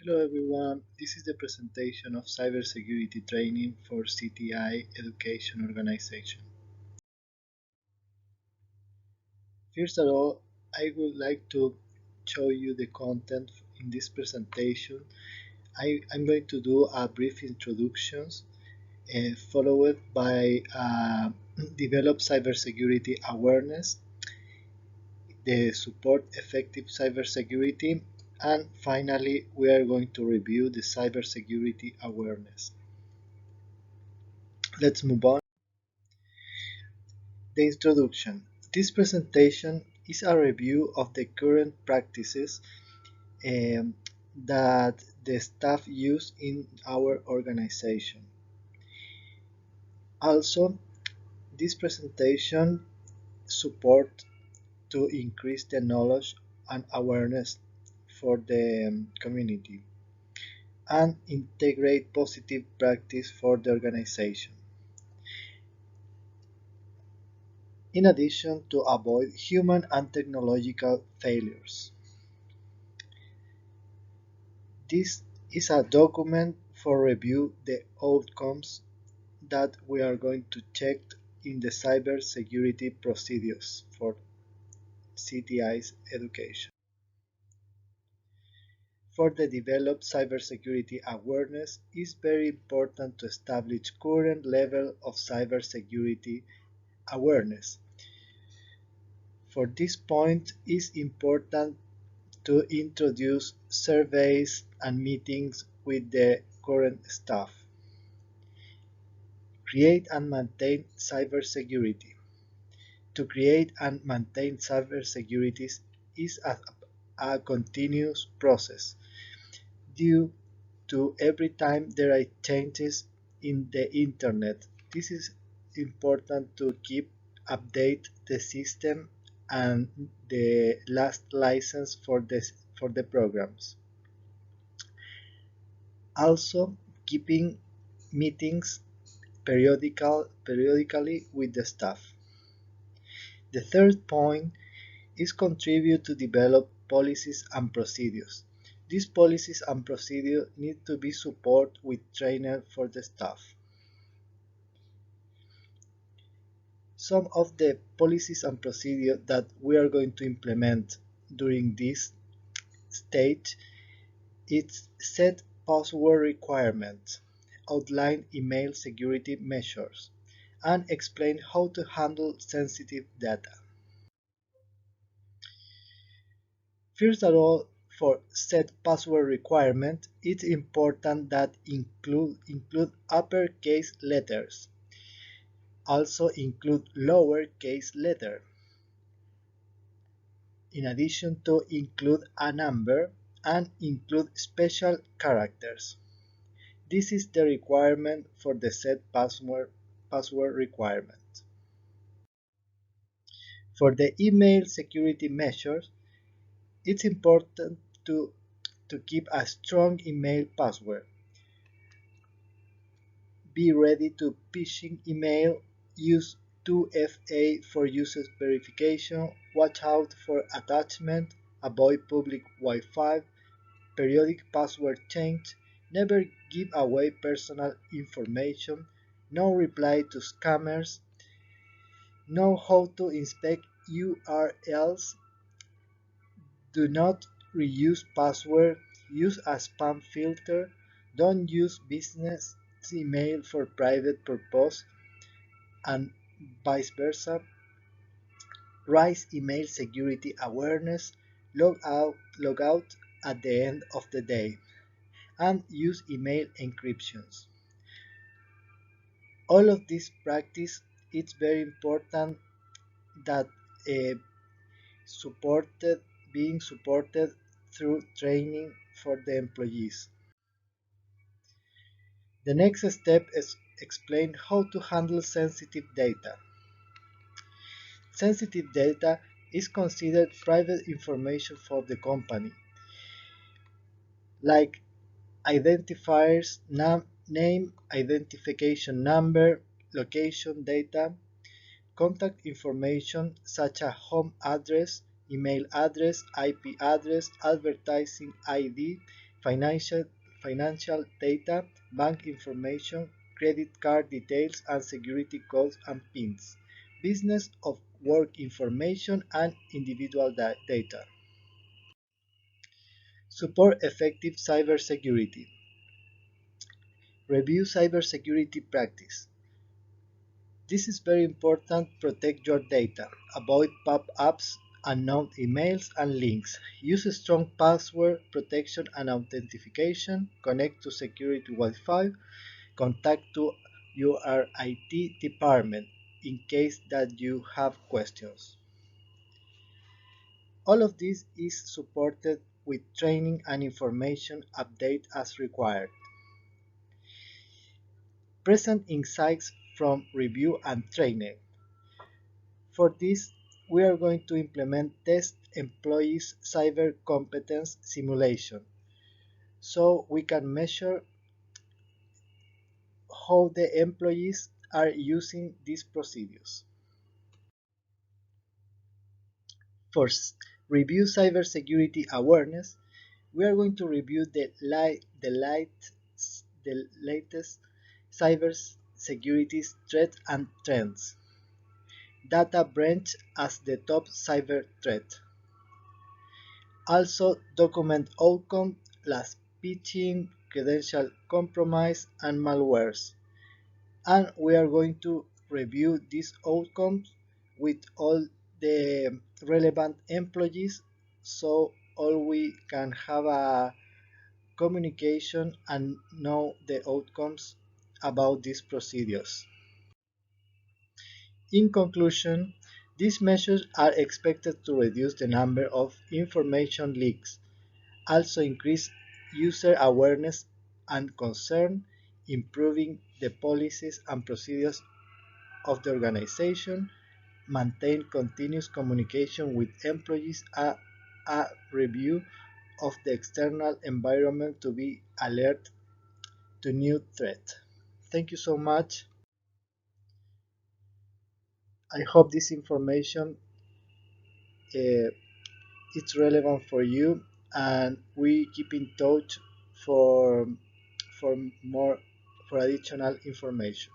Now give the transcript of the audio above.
Hello everyone, this is the presentation of cybersecurity training for CTI Education Organization. First of all, I would like to show you the content in this presentation. I'm going to do a brief introduction followed by develop cybersecurity awareness, the support effective cybersecurity, and finally we are going to review the cybersecurity awareness. Let's move on. The introduction. This presentation is a review of the current practices um, that the staff use in our organization. Also, this presentation support to increase the knowledge and awareness for the community and integrate positive practice for the organization. In addition to avoid human and technological failures. This is a document for review the outcomes that we are going to check in the cybersecurity procedures for CTI's education. For the developed cybersecurity awareness, it is very important to establish current level of cybersecurity awareness. For this point, it is important to introduce surveys and meetings with the current staff. Create and maintain cybersecurity. To create and maintain cybersecurity is a continuous process due to every time there are changes in the internet. This is important to keep update the system and the last license for the programs. Also, keeping meetings periodically with the staff. The third point is contribute to develop policies and procedures. These policies and procedures need to be supported with training for the staff. Some of the policies and procedures that we are going to implement during this stage is set password requirements, outline email security measures, and explain how to handle sensitive data. First of all, for set password requirement, it's important that include uppercase letters. Also include lowercase letter. In addition to include a number and include special characters. This is the requirement for the set password requirement. For the email security measures, it's important to keep a strong email password. Be ready to phishing email. Use 2FA for user verification. Watch out for attachment. Avoid public Wi-Fi. Periodic password change. Never give away personal information. No reply to scammers. Know how to inspect URLs. Do not reuse password. Use a spam filter. Don't use business email for private purpose and vice versa. Raise email security awareness. Log out at the end of the day. And use email encryptions. All of this practice, it's very important that uh, supported being supported through training for the employees. The next step is explain how to handle sensitive data. Sensitive data is considered private information for the company, like identifiers, name, identification number, location data, contact information such as home address, email address, IP address, advertising ID, financial, financial data, bank information, credit card details and security codes and PINs, business of work information and individual data. Support effective cybersecurity. Review cybersecurity practice. This is very important. Protect your data. Avoid pop-ups, unknown emails, and links. Use strong password protection and authentication. Connect to security Wi-Fi. Contact to your IT department in case that you have questions. All of this is supported with training and information update as required. Present insights from review and training. For this, we are going to implement test employees cyber competence simulation so we can measure how the employees are using these procedures. First, review cybersecurity awareness. We are going to review the latest cybersecurity threats and trends. Data breach as the top cyber threat. Also document outcomes like phishing, credential compromise, and malwares. And we are going to review these outcomes with all the relevant employees so all we can have a communication and know the outcomes about these procedures. In conclusion, these measures are expected to reduce the number of information leaks, also increase user awareness and concern, improving the policies and procedures of the organization, maintain continuous communication with employees, a review of the external environment to be alert to new threats. Thank you so much. I hope this information uh, is relevant for you, and we keep in touch for for more for additional information.